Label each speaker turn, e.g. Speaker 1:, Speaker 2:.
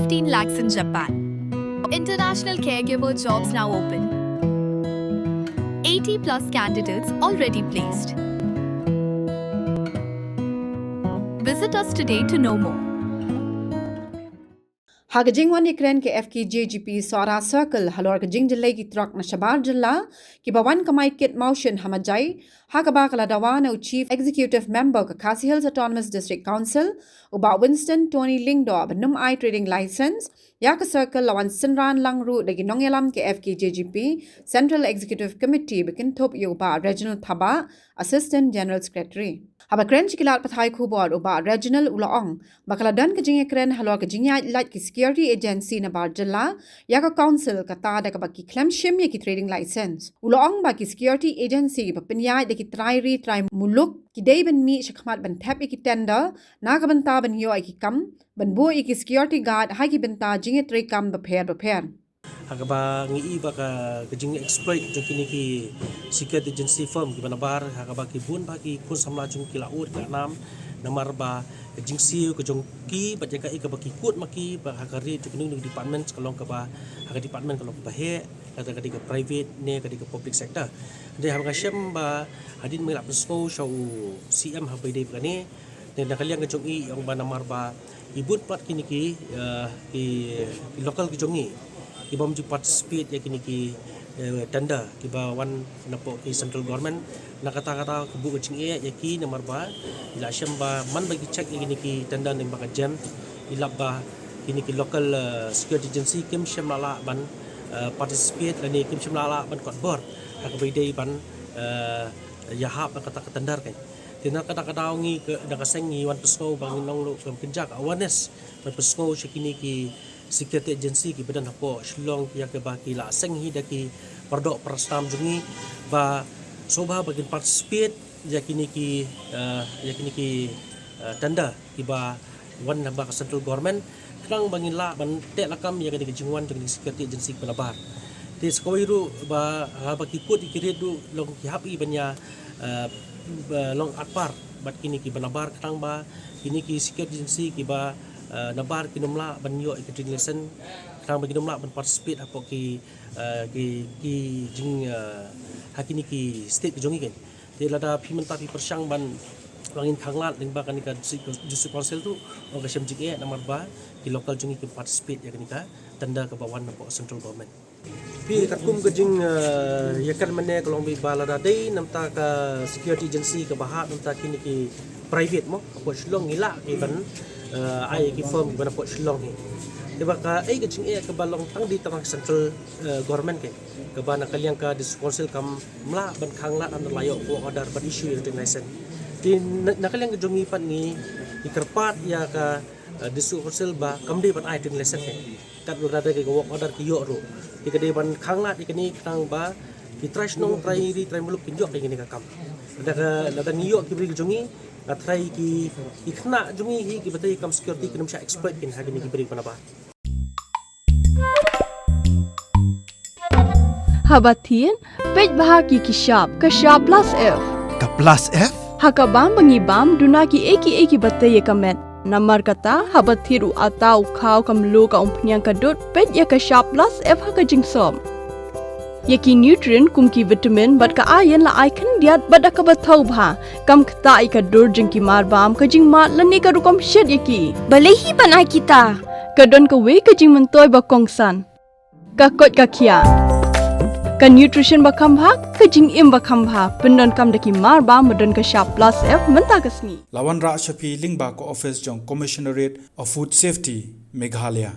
Speaker 1: 15 lakhs in Japan. International caregiver jobs now open. 80 plus candidates already placed. Visit us today to know more.
Speaker 2: Hagajing wan ikren ke FKJGP Swara Circle halor kajing jelai ki truck na Shabar Jilla ki bawan kamai kit motion hamajai hakaba kala dawana u Chief Executive Member ka Khasi Hills Autonomous District Council uba Winston Tony Lingdo benum I trading license ya ka circle lawan Sinran Langru dagi nongyalam ke FKJGP Central Executive Committee bikin top yu uba Regional Thaba Assistant General Secretary. Haba kren chikilat pathai khubor uba Regional Ulaong bakala dan kajing ikren halor kajing ya light ki Security Agency na Barjala yaka council kata da kabaki clemshim ya ki trading license. Ulaong ba ki Security Agency ba pinyay da ki try muluk ki day ben mi shakmat ban tap ya ki tender na ka banta ban yo ay ki kam ban bu ya ki security guard hay ki banta jingi tray kam ba pair.
Speaker 3: Hakaba ngi iba ka kajing exploit jung kini ki security agency firm ki banabar hakaba ki bun ba ki kun samla jung ki laut ka nam namar ba kajing siu kajong ki ba jaka ka ba ki kut maki ba hakari jung ning department kalong ka ba haka department kalong ka he kata ka private ne ka public sector de haba ka syam ba hadin melap snow show CM ha bai dei ba ni dan nakaliang kajong i yang ba namar ba ibut pat kini ki local kajong i ibam ju participate ya kini ki tanda ki ba wan napo ki central government na kata-kata kebu kecing ya ki nomor ba ila syam ba man bagi check ya kini ki tanda ning ba jam ila ba kini ki local security agency kim syam lala ban participate lani kim syam lala ban kot bor hak bidai ban ya hab kata tandar kan tina kata-kata ngi ke da sengi wan pesno bang nong lo kem kenjak awareness ban pesno kini ki security agency ki badan hapo Shillong ya ke baki la seng hi daki pardok prastam jungi ba soba bagin participate ya kini ki tanda ki ba wan ba central government krang bangin la ban tek lakam ya kini jingwan dengan security agency pelabar ti skoiru ba baki kut ikiret du long ki hapi banya long atpar bat kini ki banabar krang ba kini ki security agency ki ba nabar kinumla banyo ikatring lesson kang baginumla ban participate apo ki jing hakini ki state jongi kan te lada pimenta pi persyang ban bangin khanglat ning ba kanika district council tu orang syam jike namar ba ki local jongi ki participate ya kanika tanda ke bawan apo central government pi katkum ke jing yakan mane kolong bi balada dei namta ka security agency ke bahat namta kini ki private mo apo Shillong ila ki ban ai ki firm bana pot Shillong ni tiba ka ai ke jing ke balong tang di tang central government ke bana kaliang ka district council kam mla ban khangla an layo ko order ban issue yang license di nakaliang ke jongi pan ni ikerpat ya ka district council ba kam di ban ai tin license ke kat berada ke work order ki yo ro di kede ban khangla di kini tang ba ki trash nong try muluk kinjok ke ni ka kam ada niyo ki bri jongi atrai ki ikhna jungi hi ki batai kam security kinum sha expert kin hagini ki beri panaba
Speaker 4: habatin pej bahagi ki shop ka shop plus f
Speaker 5: Ka plus F?
Speaker 4: hakabam bangi bam duna ki eki batai kamet namar kata habathiru atau khau kam lo ka umpnyang ka dot pej ya ka shop plus f haka jingsom yaki nutrient kum ki vitamin bat ka iron la icon diat bat ka bathau bha kam khta I ka dur jing ki mar bam ka jing ma lani ka rukom shed yaki balehi banai kita ka don ka we ka jing mentoy ba kongsan ka kot ka khia ka nutrition ba kham bha ka jing im ba kham bha pendon kam daki mar ba modon ka sharp plus f menta kasni
Speaker 5: Lawan Ra Shafi Lingba ko office jong Commissionerate of Food Safety Meghalaya